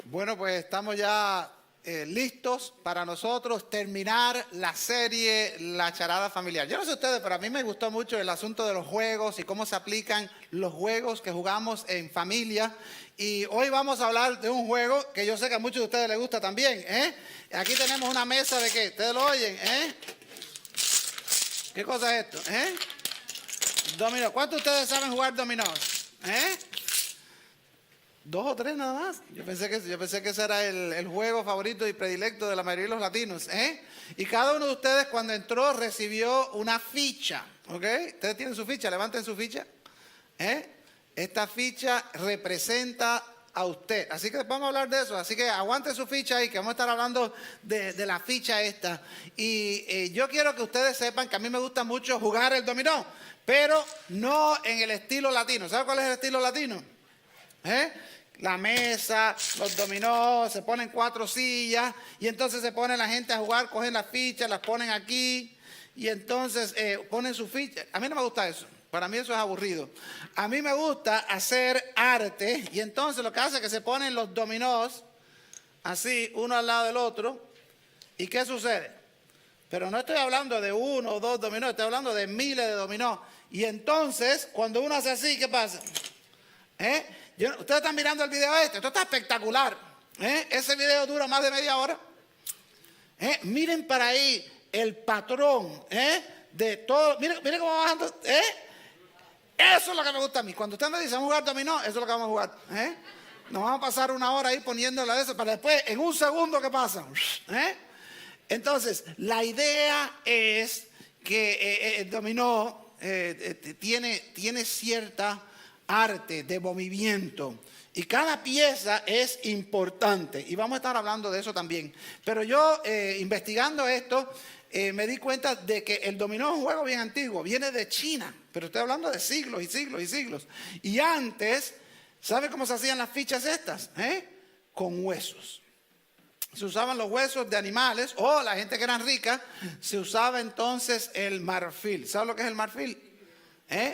Bueno, pues estamos ya listos para nosotros terminar la serie La Charada Familiar. Yo no sé ustedes, pero a mí me gustó mucho el asunto de los juegos y cómo se aplican los juegos que jugamos en familia. Y hoy vamos a hablar de un juego que yo sé que a muchos de ustedes les gusta también. Aquí tenemos una mesa de ¿qué? ¿Ustedes lo oyen? ¿Qué cosa es esto? Dominó. ¿Cuántos de ustedes saben jugar dominó? ¿Dos o tres nada más? Yo pensé que ese era el juego favorito y predilecto de la mayoría de los latinos. Y cada uno de ustedes cuando entró recibió una ficha. ¿Ok? Ustedes tienen su ficha, levanten su ficha. Esta ficha representa a usted. Así que vamos a hablar de eso. Así que aguante su ficha ahí, que vamos a estar hablando de la ficha esta. Y yo quiero que ustedes sepan que a mí me gusta mucho jugar el dominó, pero no en el estilo latino. ¿Sabe cuál es el estilo latino? La mesa, los dominó, se ponen 4 sillas y entonces se pone la gente a jugar, cogen las fichas, las ponen aquí y entonces ponen su ficha. A mí no me gusta eso, para mí eso es aburrido. A mí me gusta hacer arte y entonces lo que hace es que se ponen los dominós así, uno al lado del otro. ¿Y qué sucede? Pero no estoy hablando de 1 o 2 dominós, estoy hablando de miles de dominós. Y entonces, cuando uno hace así, ¿qué pasa? Ustedes están mirando el video esto está espectacular. Ese video dura más de media hora. Miren para ahí el patrón de todo. Miren cómo va bajando. Eso es lo que me gusta a mí. Cuando ustedes me dicen jugar dominó, eso es lo que vamos a jugar. Nos vamos a pasar una hora ahí poniéndola de eso para después, en un segundo, ¿qué pasa? Entonces, la idea es que el dominó tiene cierta arte de movimiento y cada pieza es importante y vamos a estar hablando de eso también. Pero yo investigando esto me di cuenta de que el dominó es un juego bien antiguo, viene de China, pero estoy hablando de siglos y siglos y siglos. Y antes, ¿sabe cómo se hacían las fichas estas? Con huesos. Se usaban los huesos de animales o la gente que era rica se usaba entonces el marfil. ¿Sabe lo que es el marfil?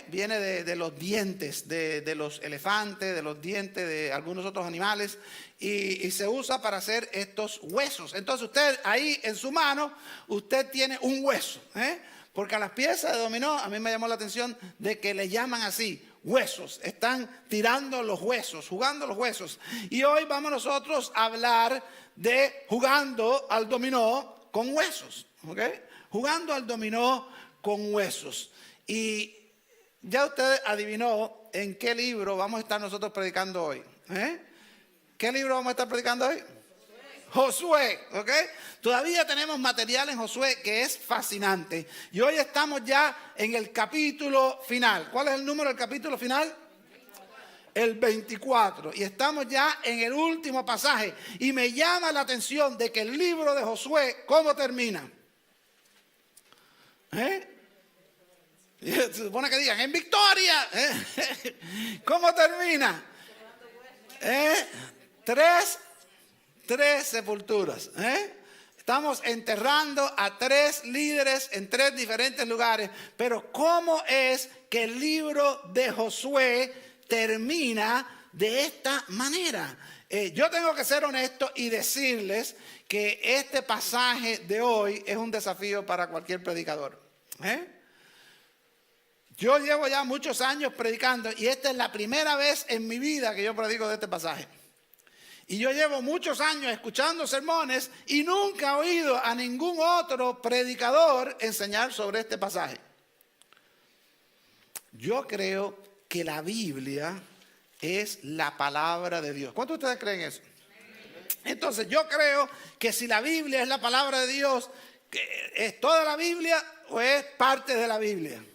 Viene de los dientes de los elefantes, de los dientes de algunos otros animales y se usa para hacer estos huesos. Entonces usted ahí en su mano, usted tiene un hueso, porque a las piezas de dominó a mí me llamó la atención de que le llaman así, huesos. Están tirando los huesos, jugando los huesos. Y hoy vamos nosotros a hablar de jugando al dominó con huesos, ¿ok? Jugando al dominó con huesos. Y ya usted adivinó en qué libro vamos a estar nosotros predicando hoy. ¿Qué libro vamos a estar predicando hoy? Josué, ¿ok? Todavía tenemos material en Josué que es fascinante. Y hoy estamos ya en el capítulo final. ¿Cuál es el número del capítulo final? El 24. Y estamos ya en el último pasaje. Y me llama la atención de que el libro de Josué, ¿cómo termina? Se supone que digan, en victoria. ¿Cómo termina? Tres sepulturas. Estamos enterrando a 3 líderes en 3 diferentes lugares. Pero ¿cómo es que el libro de Josué termina de esta manera? Yo tengo que ser honesto y decirles que este pasaje de hoy es un desafío para cualquier predicador. Yo llevo ya muchos años predicando y esta es la primera vez en mi vida que yo predico de este pasaje. Y yo llevo muchos años escuchando sermones y nunca he oído a ningún otro predicador enseñar sobre este pasaje. Yo creo que la Biblia es la palabra de Dios. ¿Cuántos de ustedes creen eso? Entonces yo creo que si la Biblia es la palabra de Dios, ¿es toda la Biblia o es parte de la Biblia?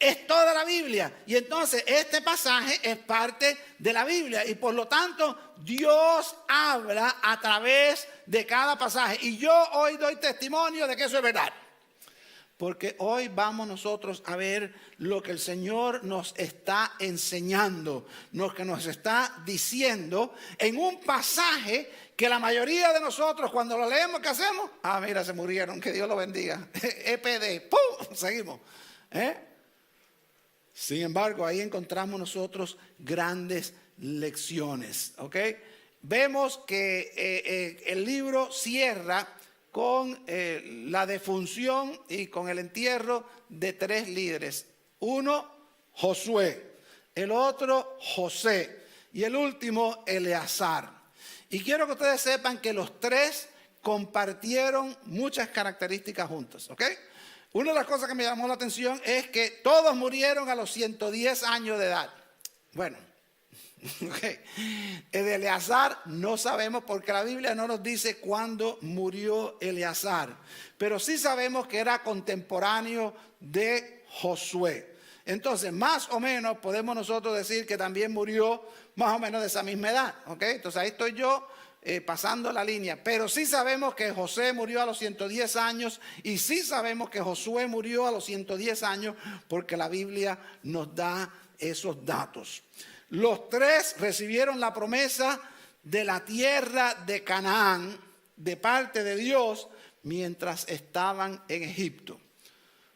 Es toda la Biblia. Y entonces este pasaje es parte de la Biblia. Y por lo tanto Dios habla a través de cada pasaje. Y yo hoy doy testimonio de que eso es verdad. Porque hoy vamos nosotros a ver lo que el Señor nos está enseñando. Lo que nos está diciendo en un pasaje que la mayoría de nosotros cuando lo leemos, ¿qué hacemos? Mira, se murieron, que Dios lo bendiga. EPD, ¡pum! Seguimos. Sin embargo, ahí encontramos nosotros grandes lecciones. ¿Ok? Vemos que el libro cierra con la defunción y con el entierro de 3 líderes. Uno, Josué. El otro, José. Y el último, Eleazar. Y quiero que ustedes sepan que los 3 compartieron muchas características juntos. ¿Ok? Una de las cosas que me llamó la atención es que todos murieron a los 110 años de edad. Bueno, okay. El de Eleazar no sabemos porque la Biblia no nos dice cuándo murió Eleazar, pero sí sabemos que era contemporáneo de Josué. Entonces, más o menos podemos nosotros decir que también murió más o menos de esa misma edad. ¿Okay? Entonces ahí estoy yo pasando la línea, pero sí sabemos que José murió a los 110 años y sí sabemos que Josué murió a los 110 años porque la Biblia nos da esos datos. Los 3 recibieron la promesa de la tierra de Canaán de parte de Dios mientras estaban en Egipto.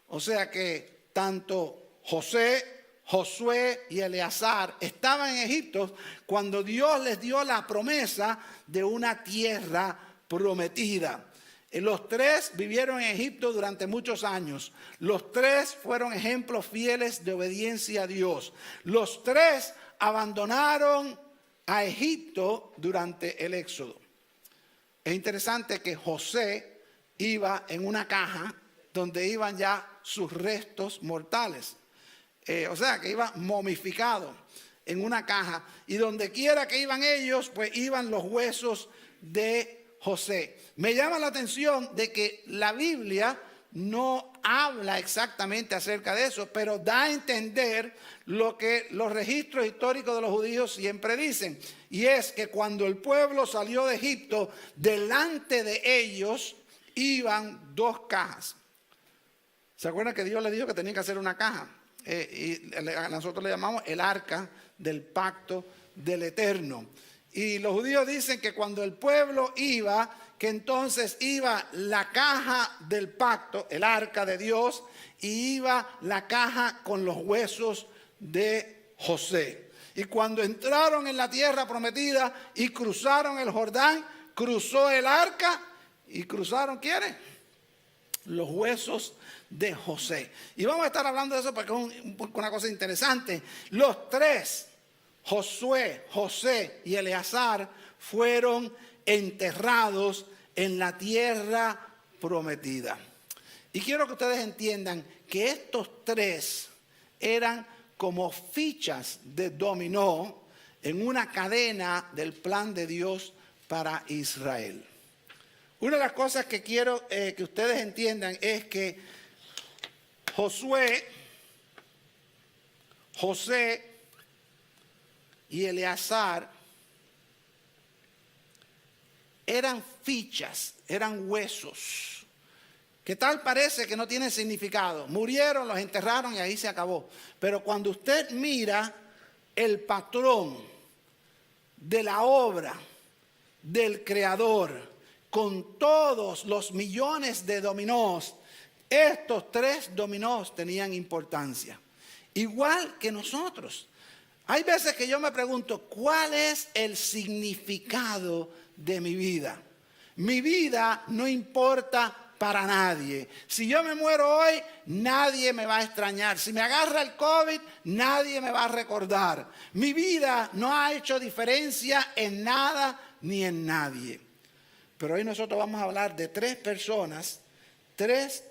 O sea que tanto José, Josué y Eleazar estaban en Egipto cuando Dios les dio la promesa de una tierra prometida. Los 3 vivieron en Egipto durante muchos años. Los 3 fueron ejemplos fieles de obediencia a Dios. Los 3 abandonaron a Egipto durante el Éxodo. Es interesante que José iba en una caja donde iban ya sus restos mortales. O sea, que iba momificado en una caja. Y donde quiera que iban ellos, pues iban los huesos de José. Me llama la atención de que la Biblia no habla exactamente acerca de eso, pero da a entender lo que los registros históricos de los judíos siempre dicen. Y es que cuando el pueblo salió de Egipto, delante de ellos iban 2 cajas. ¿Se acuerdan que Dios les dijo que tenían que hacer una caja? Y nosotros le llamamos el arca del pacto del Eterno. Y los judíos dicen que cuando el pueblo iba, que entonces iba la caja del pacto, el arca de Dios, y iba la caja con los huesos de José. Y cuando entraron en la tierra prometida y cruzaron el Jordán, cruzó el arca y cruzaron, ¿quiénes? Los huesos de José. Y vamos a estar hablando de eso porque es una cosa interesante. Los 3, Josué, José y Eleazar, fueron enterrados en la tierra prometida. Y quiero que ustedes entiendan que estos 3 eran como fichas de dominó en una cadena del plan de Dios para Israel. Una de las cosas que quiero que ustedes entiendan es que Josué, José y Eleazar eran fichas, eran huesos, que tal parece que no tienen significado. Murieron, los enterraron y ahí se acabó. Pero cuando usted mira el patrón de la obra del Creador, con todos los millones de dominós, estos 3 dominós tenían importancia. Igual que nosotros. Hay veces que yo me pregunto, ¿cuál es el significado de mi vida? Mi vida no importa para nadie. Si yo me muero hoy, nadie me va a extrañar. Si me agarra el COVID, nadie me va a recordar. Mi vida no ha hecho diferencia en nada ni en nadie. Pero hoy nosotros vamos a hablar de 3 personas, 3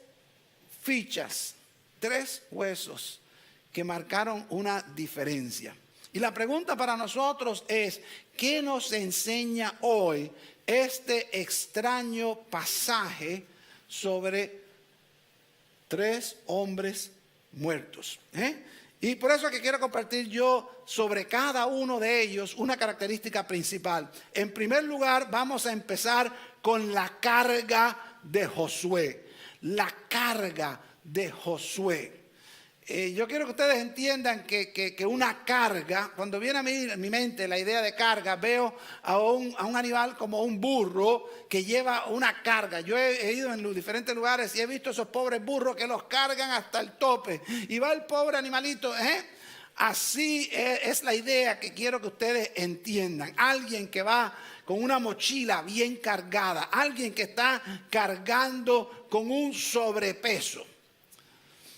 fichas, 3 huesos que marcaron una diferencia. Y la pregunta para nosotros es, ¿qué nos enseña hoy este extraño pasaje sobre 3 hombres muertos? Y por eso es que quiero compartir yo sobre cada uno de ellos una característica principal. En primer lugar, vamos a empezar con la carga de Josué. La carga de Josué. Yo quiero que ustedes entiendan que una carga, cuando viene a mi mente la idea de carga, veo a un animal como un burro que lleva una carga. Yo he ido en los diferentes lugares y he visto esos pobres burros que los cargan hasta el tope. Y va el pobre animalito Así es la idea que quiero que ustedes entiendan. Alguien que va con una mochila bien cargada, alguien que está cargando con un sobrepeso.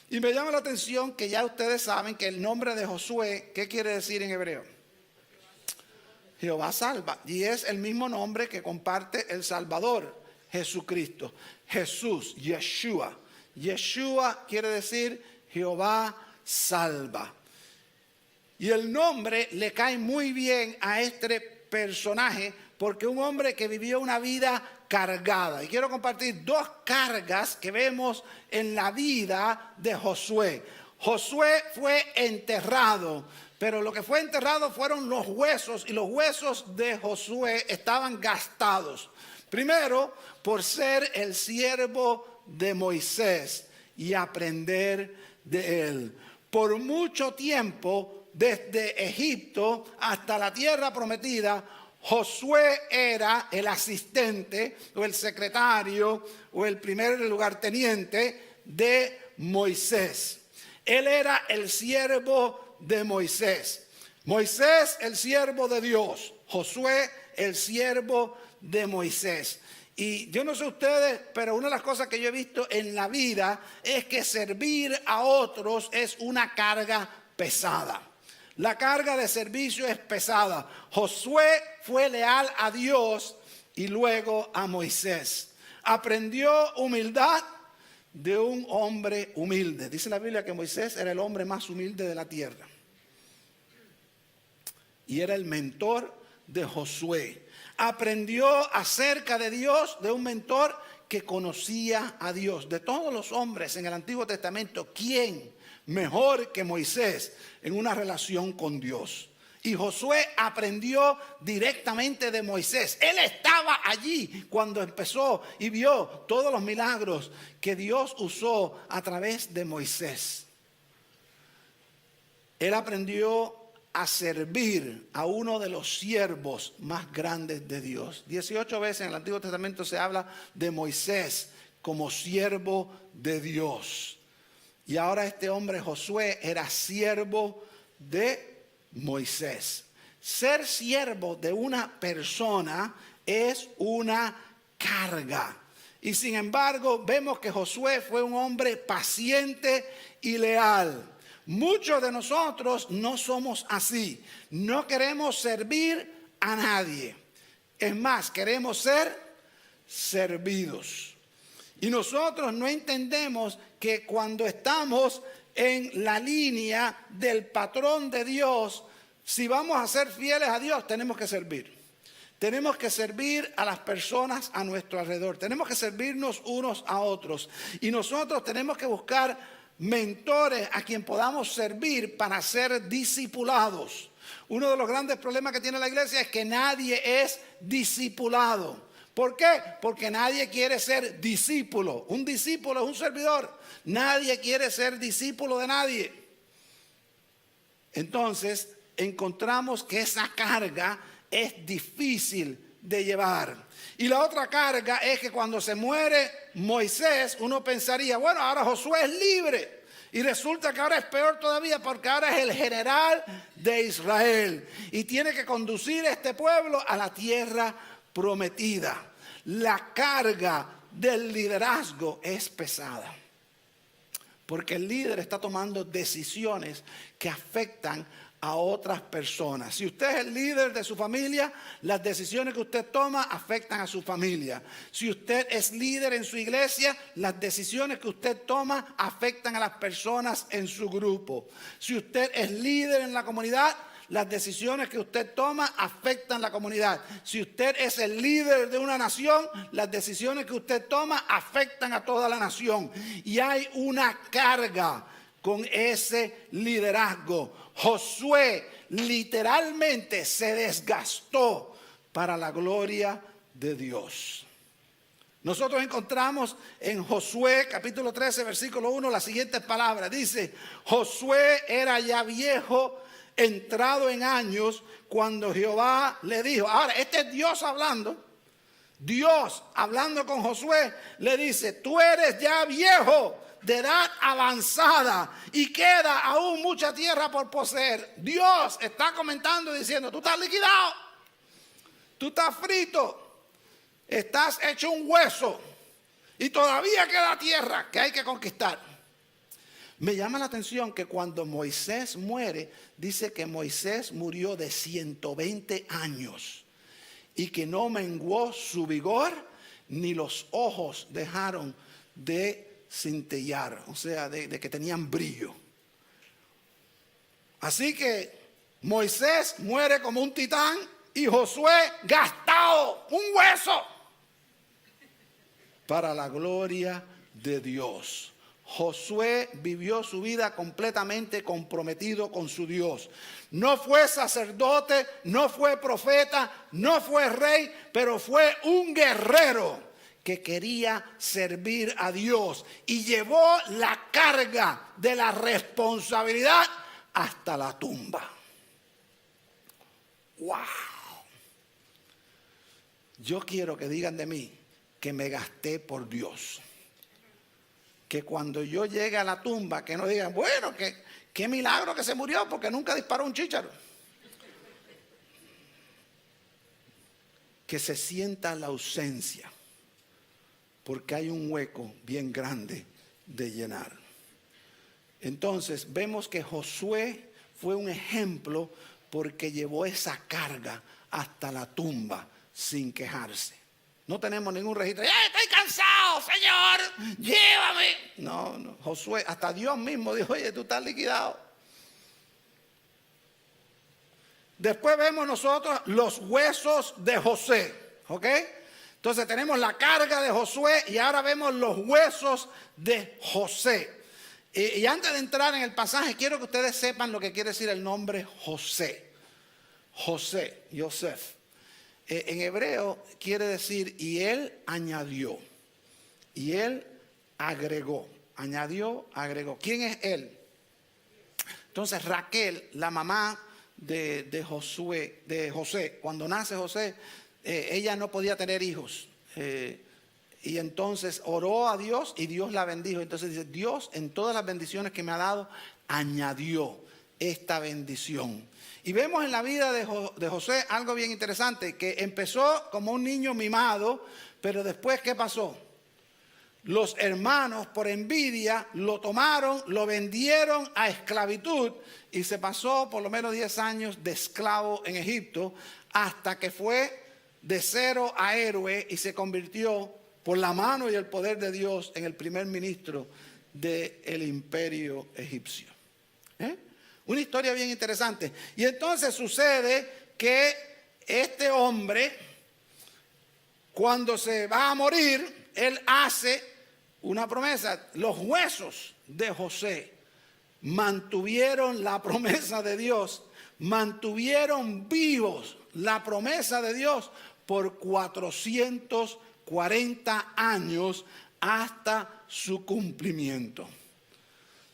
Y me llama la atención que ya ustedes saben que el nombre de Josué, ¿qué quiere decir en hebreo? Jehová salva. Y es el mismo nombre que comparte el Salvador, Jesucristo. Jesús, Yeshua. Yeshua quiere decir Jehová salva. Y el nombre le cae muy bien a este personaje porque un hombre que vivió una vida cargada. Y quiero compartir dos cargas que vemos en la vida de Josué. Josué fue enterrado, pero lo que fue enterrado fueron los huesos, y los huesos de Josué estaban gastados. Primero, por ser el siervo de Moisés y aprender de él. Por mucho tiempo, desde Egipto hasta la tierra prometida, Josué era el asistente o el secretario o el primer lugarteniente de Moisés. Él era el siervo de Moisés. Moisés, el siervo de Dios. Josué, el siervo de Moisés. Y yo no sé ustedes, pero una de las cosas que yo he visto en la vida es que servir a otros es una carga pesada. La carga de servicio es pesada. Josué fue leal a Dios y luego a Moisés. Aprendió humildad de un hombre humilde. Dice la Biblia que Moisés era el hombre más humilde de la tierra. Y era el mentor de Josué. Aprendió acerca de Dios de un mentor que conocía a Dios. De todos los hombres en el Antiguo Testamento, ¿quién mejor que Moisés en una relación con Dios? Y Josué aprendió directamente de Moisés. Él estaba allí cuando empezó y vio todos los milagros que Dios usó a través de Moisés. Él aprendió a servir a uno de los siervos más grandes de Dios. 18 veces en el Antiguo Testamento se habla de Moisés como siervo de Dios. Y ahora este hombre Josué era siervo de Moisés. Ser siervo de una persona es una carga. Y sin embargo vemos que Josué fue un hombre paciente y leal. Muchos de nosotros no somos así. No queremos servir a nadie. Es más, queremos ser servidos. Y nosotros no entendemos que cuando estamos en la línea del patrón de Dios, si vamos a ser fieles a Dios, tenemos que servir. Tenemos que servir a las personas a nuestro alrededor. Tenemos que servirnos unos a otros. Y nosotros tenemos que buscar mentores a quien podamos servir para ser discipulados. Uno de los grandes problemas que tiene la iglesia es que nadie es discipulado. ¿Por qué? Porque nadie quiere ser discípulo. Un discípulo es un servidor. Nadie quiere ser discípulo de nadie. Entonces encontramos que esa carga es difícil de llevar. Y la otra carga es que cuando se muere Moisés, uno pensaría, bueno, ahora Josué es libre. Y resulta que ahora es peor todavía porque ahora es el general de Israel. Y tiene que conducir a este pueblo a la tierra prometida. La carga del liderazgo es pesada. Porque el líder está tomando decisiones que afectan a otras personas. Si usted es el líder de su familia, las decisiones que usted toma afectan a su familia. Si usted es líder en su iglesia, las decisiones que usted toma afectan a las personas en su grupo. Si usted es líder en la comunidad, las decisiones que usted toma afectan a la comunidad. Si usted es el líder de una nación, las decisiones que usted toma afectan a toda la nación. Y hay una carga con ese liderazgo. Josué literalmente se desgastó para la gloria de Dios. Nosotros encontramos en Josué capítulo 13 versículo 1 las siguientes palabras. Dice, Josué era ya viejo, entrado en años, cuando Jehová le dijo. Ahora, este es Dios hablando. Dios hablando con Josué le dice, tú eres ya viejo. de edad avanzada y queda aún mucha tierra por poseer. Dios está comentando y diciendo, tú estás liquidado, tú estás frito, estás hecho un hueso y todavía queda tierra que hay que conquistar. Me llama la atención que cuando Moisés muere, dice que Moisés murió de 120 años y que no menguó su vigor ni los ojos dejaron de centellear, o sea, de que tenían brillo. Así que Moisés muere como un titán y Josué gastado, un hueso, para la gloria de Dios. Josué vivió su vida completamente comprometido con su Dios. No fue sacerdote, no fue profeta, no fue rey, pero fue un guerrero que quería servir a Dios y llevó la carga de la responsabilidad hasta la tumba. ¡Wow! Yo quiero que digan de mí que me gasté por Dios. Que cuando yo llegue a la tumba, que no digan, bueno, qué milagro que se murió porque nunca disparó un chícharo. Que se sienta la ausencia, porque hay un hueco bien grande de llenar. Entonces vemos que Josué fue un ejemplo porque llevó esa carga hasta la tumba sin quejarse. No tenemos ningún registro. Estoy cansado, Señor, llévame. No. Josué, hasta Dios mismo dijo, oye, tú estás liquidado. Después vemos nosotros los huesos de José. ¿Ok? Entonces tenemos la carga de Josué y ahora vemos los huesos de José. Y antes de entrar en el pasaje, quiero que ustedes sepan lo que quiere decir el nombre José. José, Yosef. En hebreo quiere decir, y él añadió, y él agregó, añadió, agregó. ¿Quién es él? Entonces Raquel, la mamá de José, cuando nace José, ella no podía tener hijos. Y entonces oró a Dios y Dios la bendijo. Entonces dice, Dios en todas las bendiciones que me ha dado, añadió esta bendición. Y vemos en la vida de José algo bien interesante, que empezó como un niño mimado, pero después, ¿qué pasó? Los hermanos, por envidia, lo tomaron, lo vendieron a esclavitud y se pasó por lo menos 10 años de esclavo en Egipto, hasta que fue de cero a héroe y se convirtió por la mano y el poder de Dios en el primer ministro del imperio egipcio. Una historia bien interesante. Y entonces sucede que este hombre, cuando se va a morir, él hace una promesa. Los huesos de José mantuvieron la promesa de Dios, mantuvieron vivos la promesa de Dios por 440 años hasta su cumplimiento.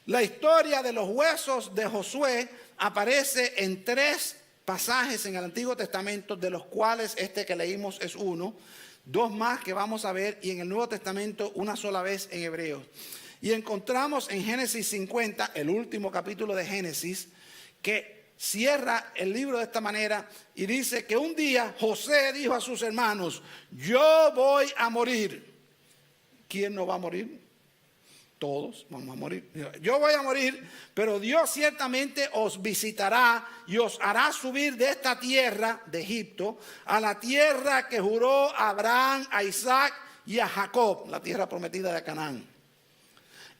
La historia de los huesos de Josué aparece en 3 pasajes en el Antiguo Testamento, de los cuales este que leímos es uno, 2 más que vamos a ver, y en el Nuevo Testamento una sola vez en Hebreos. Y encontramos en Génesis 50, el último capítulo de Génesis, que cierra el libro de esta manera y dice que un día José dijo a sus hermanos, yo voy a morir. ¿Quién no va a morir? Todos vamos a morir. Yo voy a morir, pero Dios ciertamente os visitará y os hará subir de esta tierra de Egipto a la tierra que juró a Abraham, a Isaac y a Jacob, la tierra prometida de Canaán.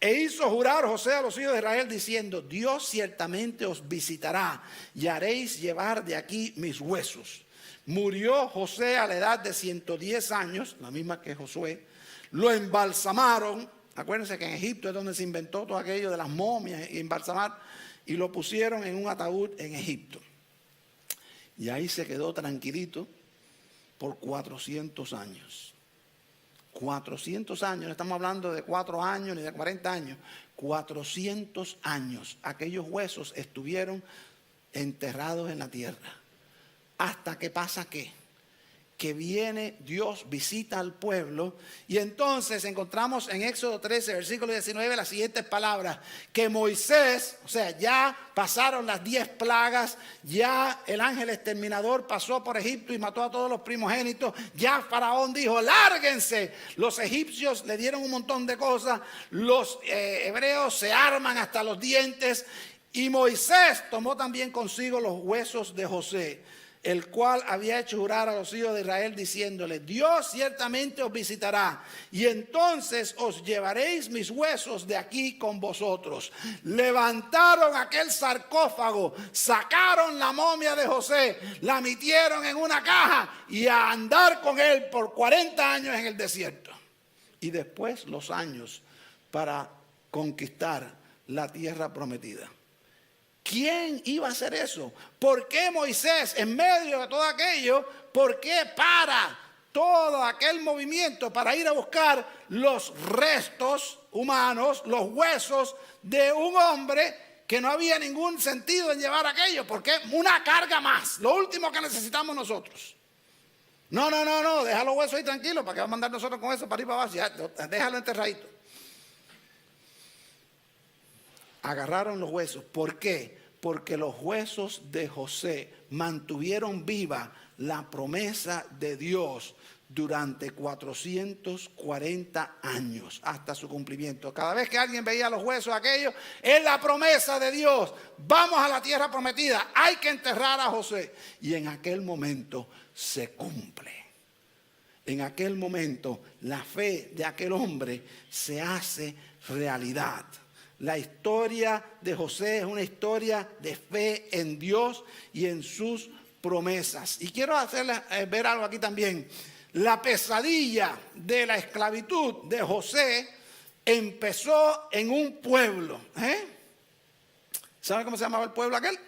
E hizo jurar José a los hijos de Israel diciendo, Dios ciertamente os visitará y haréis llevar de aquí mis huesos. Murió José a la edad de 110 años, la misma que Josué. Lo embalsamaron. Acuérdense que en Egipto es donde se inventó todo aquello de las momias y embalsamar, y lo pusieron en un ataúd en Egipto. Y ahí se quedó tranquilito por 400 años. 400 años, no estamos hablando de 4 años ni de 40 años. 400 años aquellos huesos estuvieron enterrados en la tierra. Hasta que pasa ¿qué? que viene, Dios visita al pueblo, y entonces encontramos en Éxodo 13, versículo 19, las siguientes palabras: que Moisés, o sea, ya pasaron las 10 plagas, ya el ángel exterminador pasó por Egipto y mató a todos los primogénitos, ya Faraón dijo: lárguense. Los egipcios le dieron un montón de cosas, los hebreos se arman hasta los dientes, y Moisés tomó también consigo los huesos de José, el cual había hecho jurar a los hijos de Israel, diciéndole: Dios ciertamente os visitará, y entonces os llevaréis mis huesos de aquí con vosotros. Levantaron aquel sarcófago, sacaron la momia de José, la metieron en una caja y a andar con él por 40 años en el desierto. Y después los años para conquistar la tierra prometida. ¿Quién iba a hacer eso? ¿Por qué Moisés, en medio de todo aquello, por qué para todo aquel movimiento para ir a buscar los restos humanos, los huesos de un hombre que no había ningún sentido en llevar aquello? Porque una carga más, lo último que necesitamos nosotros. No, deja los huesos ahí tranquilos, ¿para qué vamos a andar nosotros con eso para ir para abajo? Ya, déjalo enterradito. Agarraron los huesos. ¿Por qué? Porque los huesos de José mantuvieron viva la promesa de Dios durante 440 años hasta su cumplimiento. Cada vez que alguien veía los huesos aquellos, es la promesa de Dios. Vamos a la tierra prometida, hay que enterrar a José. Y en aquel momento se cumple. En aquel momento la fe de aquel hombre se hace realidad. La historia de José es una historia de fe en Dios y en sus promesas. Y quiero hacerles ver algo aquí también. La pesadilla de la esclavitud de José empezó en un pueblo. ¿Saben cómo se llamaba el pueblo aquel?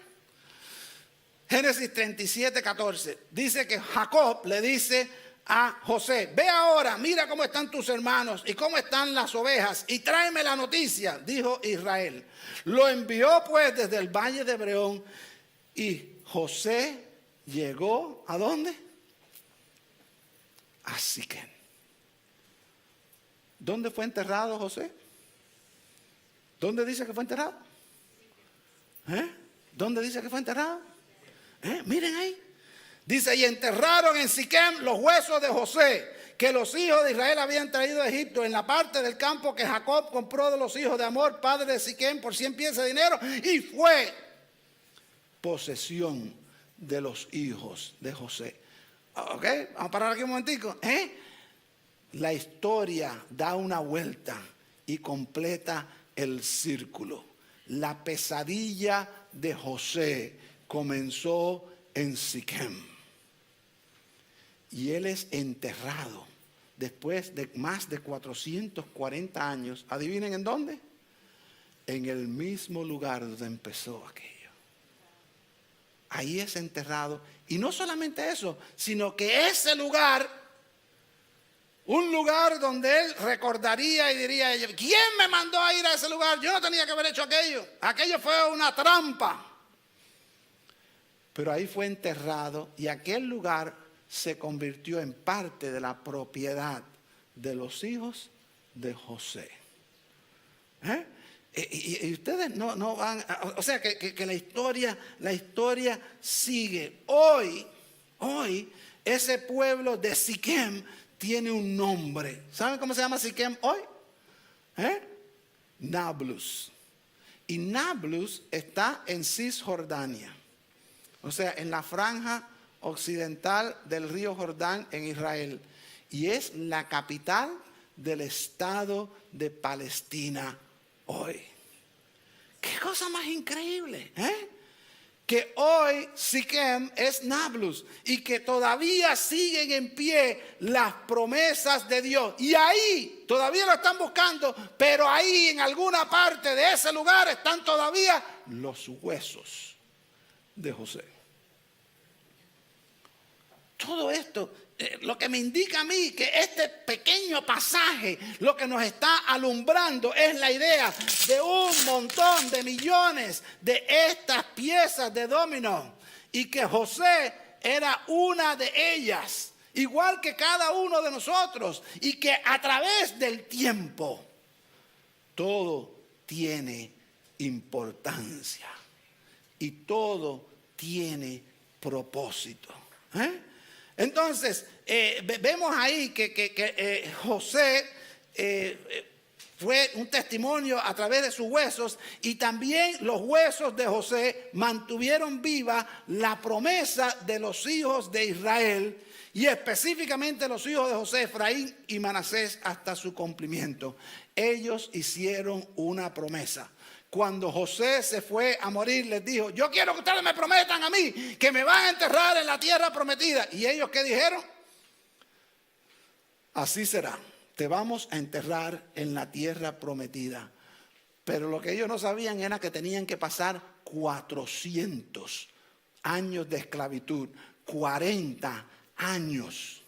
Génesis 37, 14. Dice que Jacob le dice a José: ve ahora, mira cómo están tus hermanos y cómo están las ovejas, y tráeme la noticia, dijo Israel. Lo envió pues desde el valle de Hebreón, y José llegó ¿a dónde? A Siquem. ¿Dónde fue enterrado José? ¿Dónde dice que fue enterrado? ¿Dónde dice que fue enterrado? Miren ahí. Dice: y enterraron en Siquem los huesos de José, que los hijos de Israel habían traído de Egipto, en la parte del campo que Jacob compró de los hijos de Hamor, padre de Siquem, por 100 piezas de dinero, y fue posesión de los hijos de José. Ok, vamos a parar aquí un momentico. La historia da una vuelta y completa el círculo. La pesadilla de José comenzó en Siquem. Y él es enterrado después de más de 440 años. ¿Adivinen en dónde? En el mismo lugar donde empezó aquello. Ahí es enterrado. Y no solamente eso, sino que ese lugar, un lugar donde él recordaría y diría: ¿quién me mandó a ir a ese lugar? Yo no tenía que haber hecho aquello. Aquello fue una trampa. Pero ahí fue enterrado, y aquel lugar se convirtió en parte de la propiedad de los hijos de José. Y ustedes no van, o sea que la historia sigue. Hoy ese pueblo de Siquem tiene un nombre. ¿Saben cómo se llama Siquem hoy? Nablus. Y Nablus está en Cisjordania. O sea, en la franja occidental del río Jordán en Israel. Y es la capital del estado de Palestina hoy. ¡Qué cosa más increíble! Que hoy Siquem es Nablus y que todavía siguen en pie las promesas de Dios. Y ahí todavía lo están buscando, pero ahí en alguna parte de ese lugar están todavía los huesos de José. Todo esto, lo que me indica a mí que este pequeño pasaje, lo que nos está alumbrando es la idea de un montón de millones de estas piezas de dominó, y que José era una de ellas, igual que cada uno de nosotros, y que a través del tiempo todo tiene importancia y todo tiene propósito. Entonces, vemos ahí que José fue un testimonio a través de sus huesos, y también los huesos de José mantuvieron viva la promesa de los hijos de Israel, y específicamente los hijos de José, Efraín y Manasés, hasta su cumplimiento. Ellos hicieron una promesa. Cuando José se fue a morir, les dijo: yo quiero que ustedes me prometan a mí que me van a enterrar en la tierra prometida. ¿Y ellos qué dijeron? Así será, te vamos a enterrar en la tierra prometida. Pero lo que ellos no sabían era que tenían que pasar 400 años de esclavitud, 40 años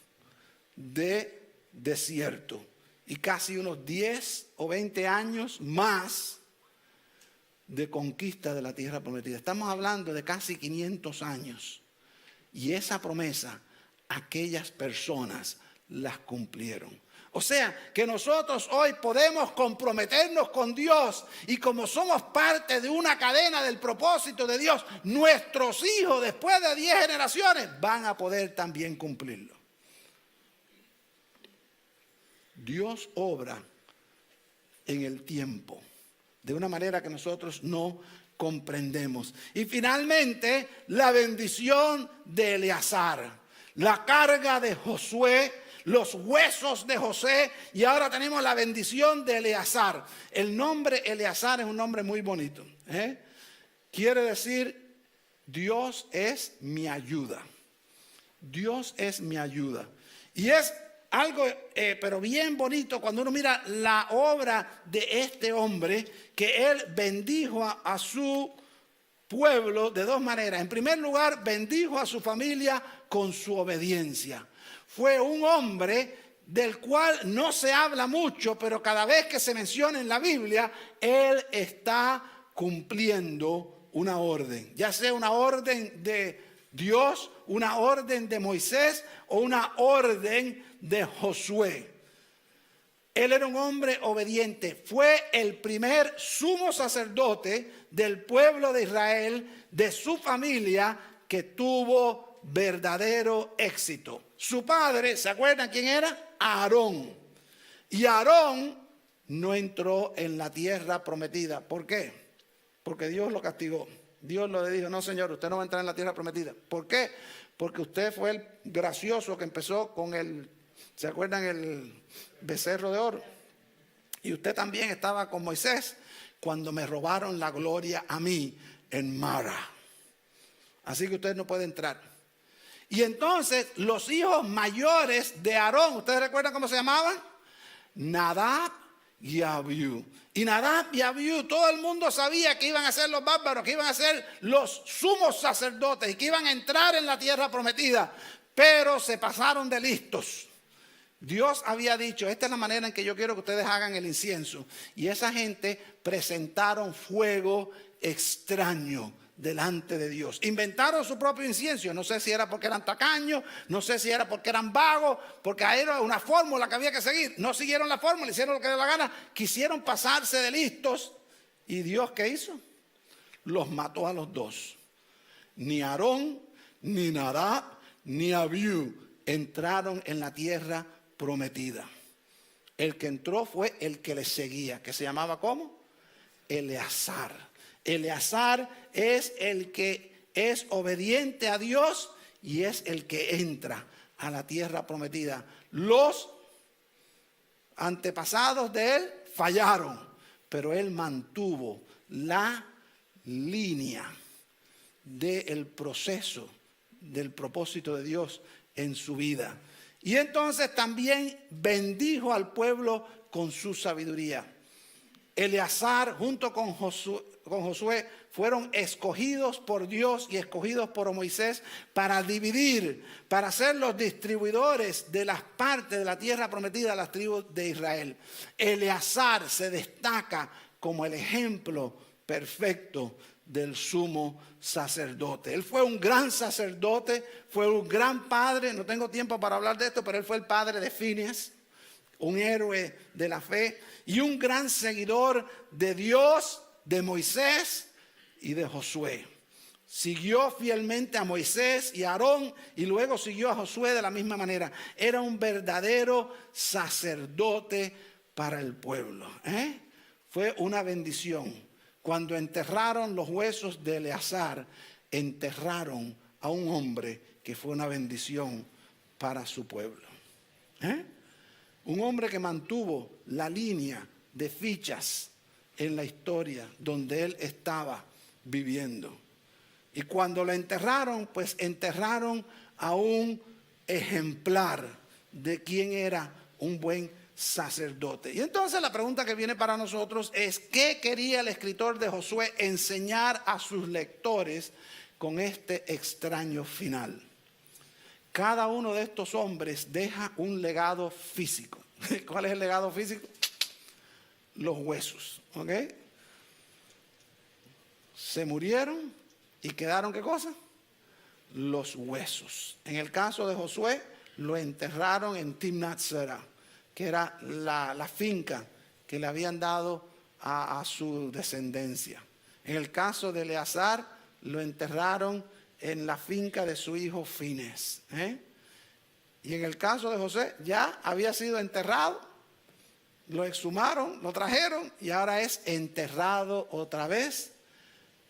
de desierto y casi unos 10 o 20 años más de conquista de la tierra prometida. Estamos hablando de casi 500 años. Y esa promesa, aquellas personas las cumplieron. O sea, que nosotros hoy podemos comprometernos con Dios, y como somos parte de una cadena del propósito de Dios, nuestros hijos después de 10 generaciones van a poder también cumplirlo. Dios obra en el tiempo de una manera que nosotros no comprendemos. Y finalmente, la bendición de Eleazar, la carga de Josué, los huesos de José, y ahora tenemos la bendición de Eleazar. El nombre Eleazar es un nombre muy bonito. Quiere decir: Dios es mi ayuda. Dios es mi ayuda. Y es algo, pero bien bonito, cuando uno mira la obra de este hombre, que él bendijo a su pueblo de dos maneras. En primer lugar, bendijo a su familia con su obediencia. Fue un hombre del cual no se habla mucho, pero cada vez que se menciona en la Biblia, él está cumpliendo una orden, ya sea una orden de Dios, una orden de Moisés o una orden de Josué. Él era un hombre obediente. Fue el primer sumo sacerdote del pueblo de Israel, de su familia, que tuvo verdadero éxito. Su padre, ¿se acuerdan quién era? Aarón. Y Aarón no entró en la tierra prometida. ¿Por qué? Porque Dios lo castigó. Dios le dijo: no, señor, usted no va a entrar en la tierra prometida. ¿Por qué? Porque usted fue el gracioso que empezó con el, ¿se acuerdan? El becerro de oro. Y usted también estaba con Moisés cuando me robaron la gloria a mí en Mara. Así que usted no puede entrar. Y entonces los hijos mayores de Aarón, ¿ustedes recuerdan cómo se llamaban? Nadab y Abiú. Y Nadab y Abiú, todo el mundo sabía que iban a ser los bárbaros, que iban a ser los sumos sacerdotes y que iban a entrar en la tierra prometida, pero se pasaron de listos. Dios había dicho: esta es la manera en que yo quiero que ustedes hagan el incienso. Y esa gente presentaron fuego extraño delante de Dios. Inventaron su propio incienso. No sé si era porque eran tacaños, no sé si era porque eran vagos, porque era una fórmula que había que seguir. No siguieron la fórmula, hicieron lo que les dio la gana. Quisieron pasarse de listos. ¿Y Dios qué hizo? Los mató a los dos. Ni Aarón, ni Nadab, ni Abiú entraron en la tierra prometida. El que entró fue el que le seguía, que se llamaba ¿cómo? Eleazar. Eleazar es el que es obediente a Dios y es el que entra a la tierra prometida. Los antepasados de él fallaron, pero él mantuvo la línea del proceso del propósito de Dios en su vida. Y entonces también bendijo al pueblo con su sabiduría. Eleazar junto con Josué fueron escogidos por Dios y escogidos por Moisés para dividir, para ser los distribuidores de las partes de la tierra prometida a las tribus de Israel. Eleazar se destaca como el ejemplo perfecto del sumo sacerdote. Él fue un gran sacerdote, fue un gran padre. No tengo tiempo para hablar de esto, pero él fue el padre de Fineas, un héroe de la fe y un gran seguidor de Dios, de Moisés y de Josué. Siguió fielmente a Moisés y a Aarón y luego siguió a Josué de la misma manera. Era un verdadero sacerdote para el pueblo. Fue una bendición. Cuando enterraron los huesos de Eleazar, enterraron a un hombre que fue una bendición para su pueblo. Un hombre que mantuvo la línea de fichas en la historia donde él estaba viviendo. Y cuando lo enterraron, pues enterraron a un ejemplar de quién era un buen sacerdote. Y entonces la pregunta que viene para nosotros es: ¿qué quería el escritor de Josué enseñar a sus lectores con este extraño final? Cada uno de estos hombres deja un legado físico. ¿Cuál es el legado físico? Los huesos, ¿ok? Se murieron y quedaron, ¿qué cosa? Los huesos. En el caso de Josué, lo enterraron en Timnat Serah, que era la finca que le habían dado a su descendencia. En el caso de Eleazar, lo enterraron en la finca de su hijo Fineas. Y en el caso de José, ya había sido enterrado, lo exhumaron, lo trajeron y ahora es enterrado otra vez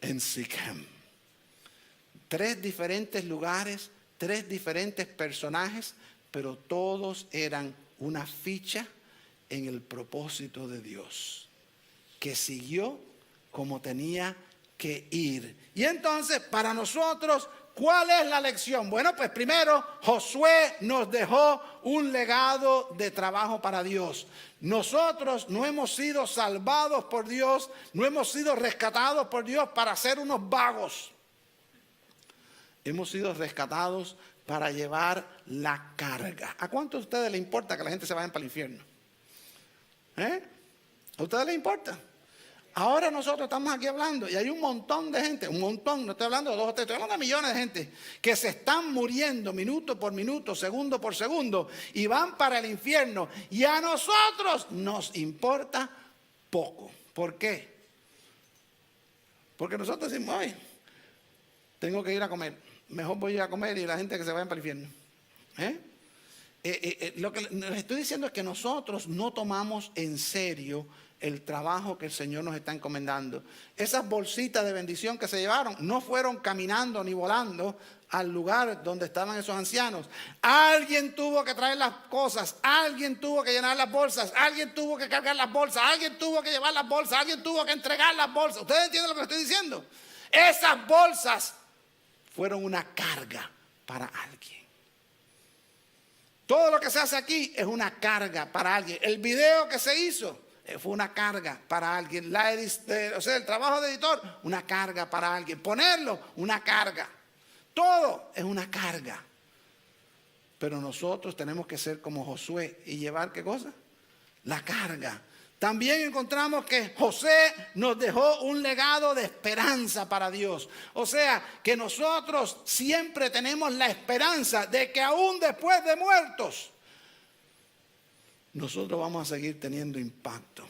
en Siquem. 3 diferentes lugares, 3 diferentes personajes, pero todos eran una ficha en el propósito de Dios, que siguió como tenía que ir. Y entonces, para nosotros, ¿cuál es la lección? Bueno, pues primero, Josué nos dejó un legado de trabajo para Dios. Nosotros no hemos sido salvados por Dios, no hemos sido rescatados por Dios para ser unos vagos. Hemos sido rescatados para llevar la carga. ¿A cuántos de ustedes les importa que la gente se vaya para el infierno? ¿A ustedes les importa? Ahora nosotros estamos aquí hablando y hay un montón de gente, un montón, no estoy hablando de 2 o 3, estoy hablando de millones de gente que se están muriendo minuto por minuto, segundo por segundo y van para el infierno. Y a nosotros nos importa poco. ¿Por qué? Porque nosotros decimos: ay, tengo que ir a comer. Mejor voy a ir a comer y la gente que se vaya para el infierno. Lo que les estoy diciendo es que nosotros no tomamos en serio el trabajo que el Señor nos está encomendando. Esas bolsitas de bendición que se llevaron no fueron caminando ni volando al lugar donde estaban esos ancianos. Alguien tuvo que traer las cosas, alguien tuvo que llenar las bolsas, alguien tuvo que cargar las bolsas, alguien tuvo que llevar las bolsas, alguien tuvo que entregar las bolsas. ¿Ustedes entienden lo que estoy diciendo? Esas bolsas fueron una carga para alguien. Todo lo que se hace aquí es una carga para alguien. El video que se hizo fue una carga para alguien. El trabajo de editor, una carga para alguien. Ponerlo, una carga. Todo es una carga. Pero nosotros tenemos que ser como Josué y llevar, ¿qué cosa? La carga. También encontramos que José nos dejó un legado de esperanza para Dios. O sea, que nosotros siempre tenemos la esperanza de que aún después de muertos, nosotros vamos a seguir teniendo impacto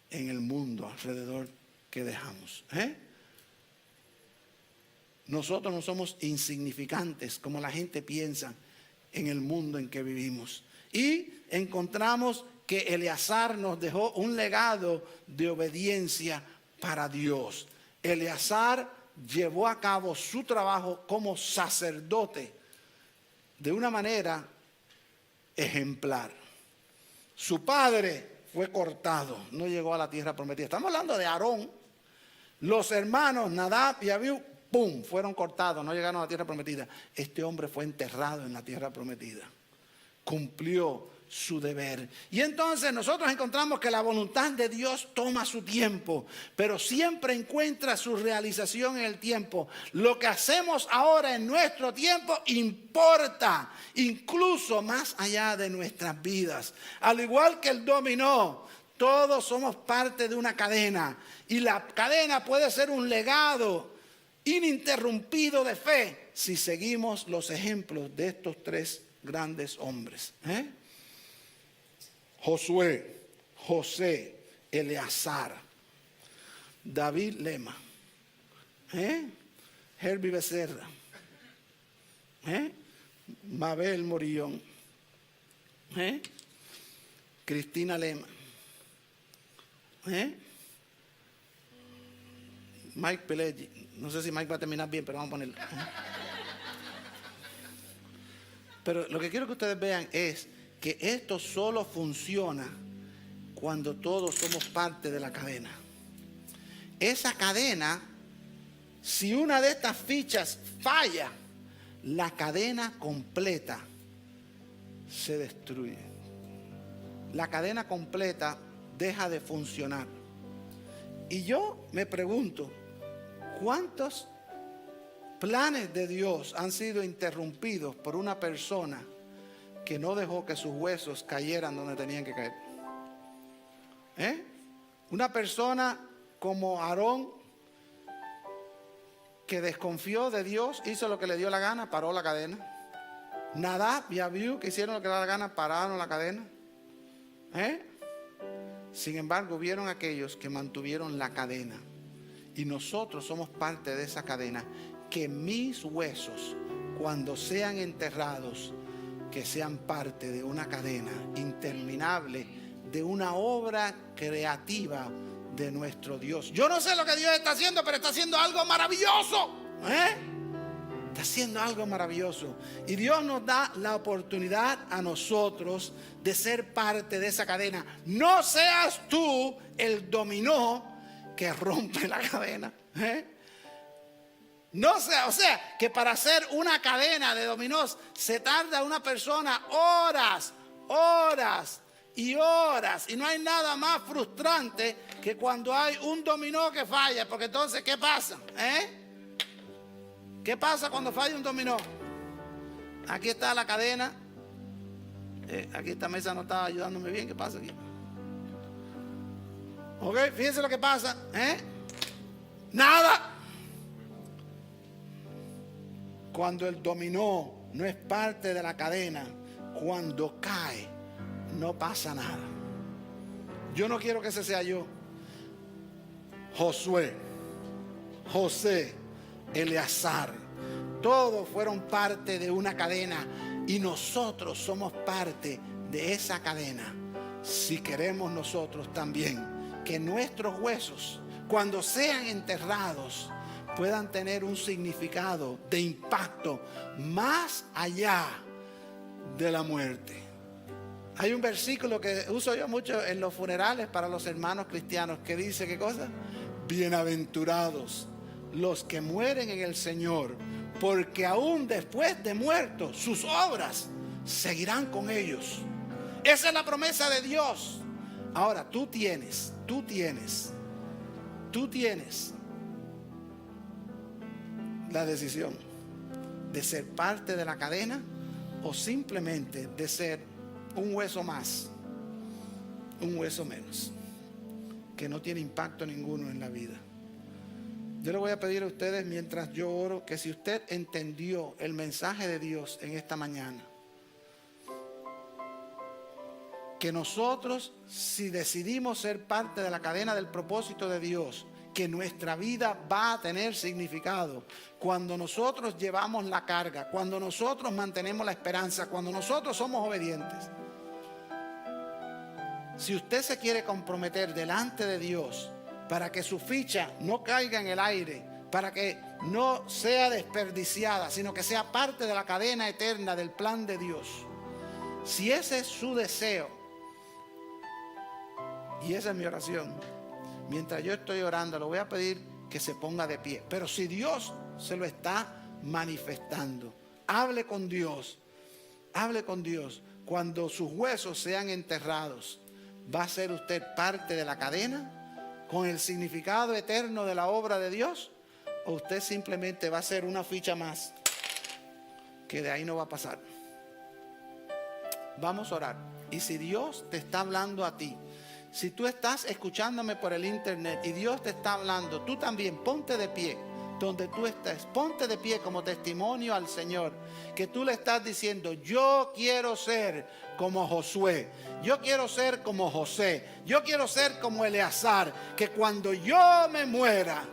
en el mundo alrededor que dejamos. Nosotros no somos insignificantes como la gente piensa en el mundo en que vivimos. Y encontramos que Eleazar nos dejó un legado de obediencia para Dios. Eleazar llevó a cabo su trabajo como sacerdote de una manera ejemplar. Su padre fue cortado, no llegó a la tierra prometida. Estamos hablando de Aarón. Los hermanos Nadab y Abiú, ¡pum!, fueron cortados, no llegaron a la tierra prometida. Este hombre fue enterrado en la tierra prometida. Cumplió su deber. Y entonces nosotros encontramos que la voluntad de Dios toma su tiempo, pero siempre encuentra su realización en el tiempo. Lo que hacemos ahora en nuestro tiempo importa, incluso más allá de nuestras vidas. Al igual que el dominó, Todos somos parte de una cadena. Y la cadena puede ser un legado ininterrumpido de fe si seguimos los ejemplos de estos tres grandes hombres. Josué, José, Eleazar, David Lema, Herbie Becerra, Mabel Morillón, Cristina Lema, Mike Pelleggi. No sé si Mike va a terminar bien, pero vamos a ponerlo. Pero lo que quiero que ustedes vean es que esto solo funciona cuando todos somos parte de la cadena. Esa cadena, si una de estas fichas falla, la cadena completa se destruye. La cadena completa deja de funcionar. Y yo me pregunto, ¿cuántos planes de Dios han sido interrumpidos por una persona que no dejó que sus huesos cayeran donde tenían que caer? Una persona como Aarón, que desconfió de Dios, hizo lo que le dio la gana, paró la cadena. Nadab y Abiú, que hicieron lo que le dio la gana, pararon la cadena. Sin embargo, vieron aquellos que mantuvieron la cadena. Y nosotros somos parte de esa cadena. Que mis huesos, cuando sean enterrados, que sean parte de una cadena interminable, de una obra creativa de nuestro Dios. Yo no sé lo que Dios está haciendo, pero está haciendo algo maravilloso. Está haciendo algo maravilloso. Y Dios nos da la oportunidad a nosotros de ser parte de esa cadena. No seas tú el dominó que rompe la cadena. No sea, o sea, que para hacer una cadena de dominós se tarda una persona horas y horas. Y no hay nada más frustrante que cuando hay un dominó que falla. Porque entonces, ¿qué pasa? ¿Qué pasa cuando falla un dominó? Aquí está la cadena. Aquí esta mesa no está ayudándome bien. ¿Qué pasa aquí? Ok, fíjense lo que pasa. Nada. Cuando el dominó no es parte de la cadena, cuando cae, no pasa nada. Yo no quiero que ese sea yo. Josué, José, Eleazar, todos fueron parte de una cadena y nosotros somos parte de esa cadena. Si queremos nosotros también que nuestros huesos, cuando sean enterrados, puedan tener un significado de impacto más allá de la muerte. Hay un versículo que uso yo mucho en los funerales para los hermanos cristianos que dice, ¿qué cosa? Bienaventurados los que mueren en el Señor, porque aún después de muertos sus obras seguirán con ellos. Esa es la promesa de Dios. Ahora tú tienes la decisión de ser parte de la cadena o simplemente de ser un hueso más, un hueso menos, que no tiene impacto ninguno en la vida. Yo le voy a pedir a ustedes mientras yo oro que si usted entendió el mensaje de Dios en esta mañana, que nosotros, si decidimos ser parte de la cadena del propósito de Dios, que nuestra vida va a tener significado cuando nosotros llevamos la carga, cuando nosotros mantenemos la esperanza, cuando nosotros somos obedientes. Si usted se quiere comprometer delante de Dios para que su ficha no caiga en el aire, para que no sea desperdiciada, sino que sea parte de la cadena eterna del plan de Dios, si ese es su deseo, y esa es mi oración, mientras yo estoy orando, le voy a pedir que se ponga de pie. Pero si Dios se lo está manifestando, hable con Dios. Cuando sus huesos sean enterrados, ¿va a ser usted parte de la cadena con el significado eterno de la obra de Dios? ¿O usted simplemente va a ser una ficha más que de ahí no va a pasar? Vamos a orar. Y si Dios te está hablando a ti, si tú estás escuchándome por el internet y Dios te está hablando, tú también ponte de pie donde tú estés. Ponte de pie como testimonio al Señor, que tú le estás diciendo: yo quiero ser como Josué, yo quiero ser como José, yo quiero ser como Eleazar, que cuando yo me muera,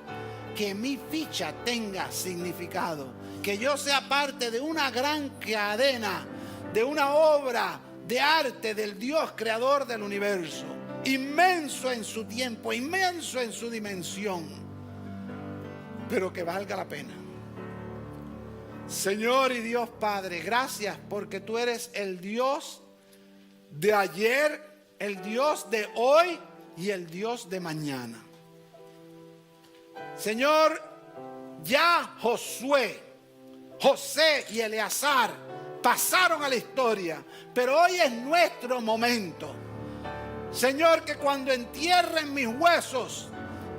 que mi ficha tenga significado, que yo sea parte de una gran cadena, de una obra de arte del Dios creador del universo, inmenso en su tiempo, inmenso en su dimensión, pero que valga la pena. Señor y Dios Padre, gracias porque tú eres el Dios de ayer, el Dios de hoy y el Dios de mañana. Señor, ya Josué, José y Eleazar pasaron a la historia, pero hoy es nuestro momento. Señor, que cuando entierren mis huesos,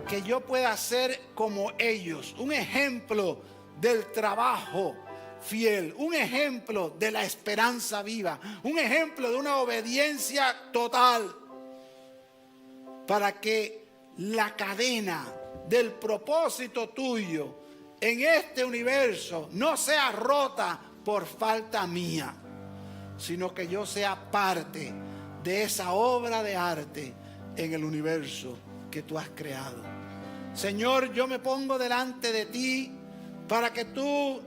que yo pueda ser como ellos, un ejemplo del trabajo fiel, un ejemplo de la esperanza viva, un ejemplo de una obediencia total, para que la cadena del propósito tuyo en este universo no sea rota por falta mía, sino que yo sea parte de esa obra de arte en el universo que tú has creado. Señor, yo me pongo delante de ti para que tú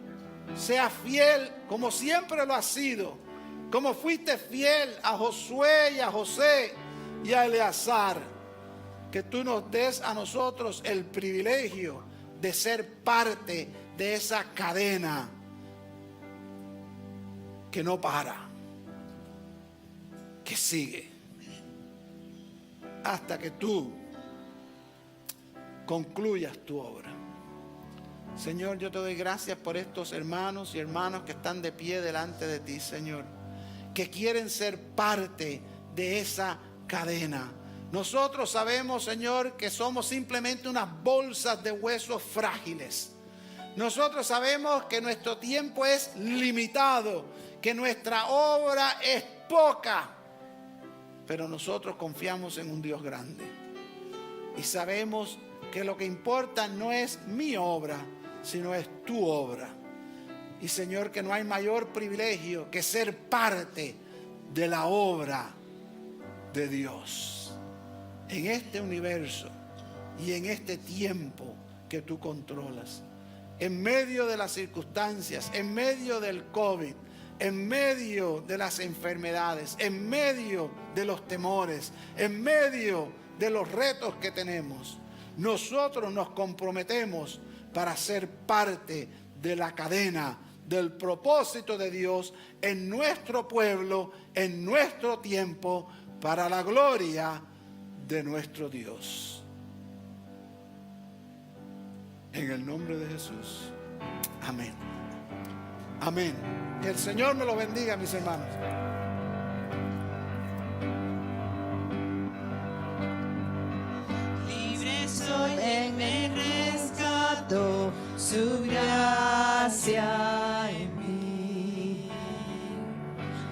seas fiel como siempre lo has sido, como fuiste fiel a Josué y a José y a Eleazar. Que tú nos des a nosotros el privilegio de ser parte de esa cadena que no para, que sigue hasta que tú concluyas tu obra. Señor, yo te doy gracias por estos hermanos y hermanas que están de pie delante de ti, Señor, que quieren ser parte de esa cadena. Nosotros sabemos, Señor, que somos simplemente unas bolsas de huesos frágiles. Nosotros sabemos que nuestro tiempo es limitado, que nuestra obra es poca, pero nosotros confiamos en un Dios grande y sabemos que lo que importa no es mi obra, sino es tu obra. Y Señor, que no hay mayor privilegio que ser parte de la obra de Dios en este universo y en este tiempo que tú controlas. En medio de las circunstancias, en medio del COVID, en medio de las enfermedades, en medio de los temores, en medio de los retos que tenemos, nosotros nos comprometemos para ser parte de la cadena del propósito de Dios en nuestro pueblo, en nuestro tiempo, para la gloria de nuestro Dios. En el nombre de Jesús. Amén. Amén. Que el Señor me lo bendiga, mis hermanos. Libre soy, Él me rescató, su gracia en mí.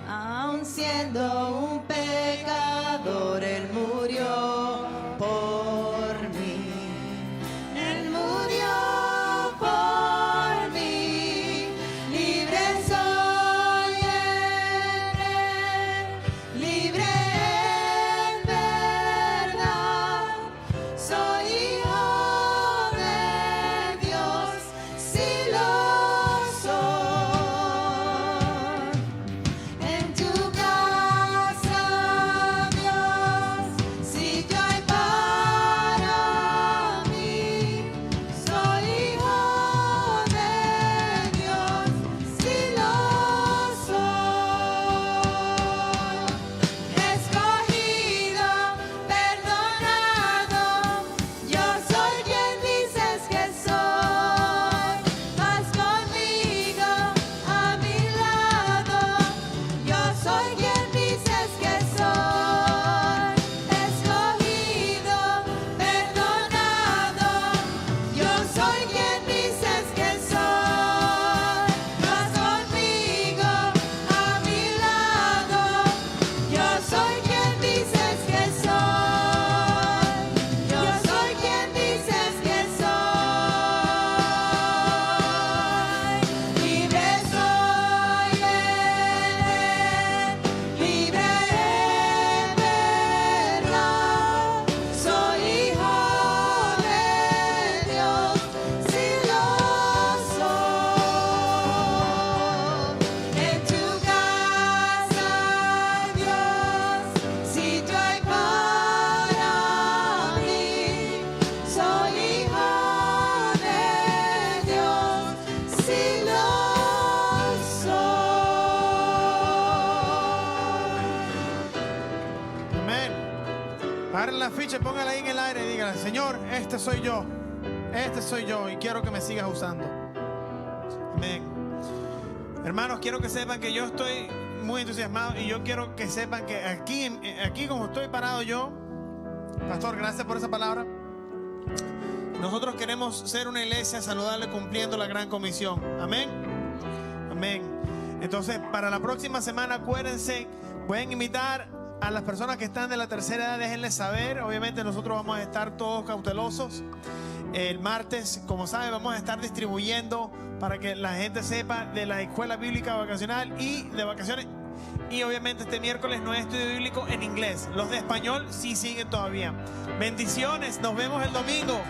Aun siendo un pecador, Él murió por mí. Él murió por mí. Libre soy en Él, libre en verdad. Soy hijo de Dios, si lo soy. Agarren la ficha, póngala ahí en el aire y díganle: Señor, este soy yo y quiero que me sigas usando. Amén. Hermanos, quiero que sepan que yo estoy muy entusiasmado y yo quiero que sepan que aquí como estoy parado yo, pastor, gracias por esa palabra. Nosotros queremos ser una iglesia saludable cumpliendo la gran comisión. Amén. Amén. Entonces, para la próxima semana, acuérdense, pueden invitar a las personas que están de la tercera edad, déjenles saber. Obviamente nosotros vamos a estar todos cautelosos. El martes, como saben, vamos a estar distribuyendo para que la gente sepa de la escuela bíblica vacacional y de vacaciones. Y obviamente este miércoles no hay estudio bíblico en inglés. Los de español sí siguen todavía. Bendiciones, nos vemos el domingo.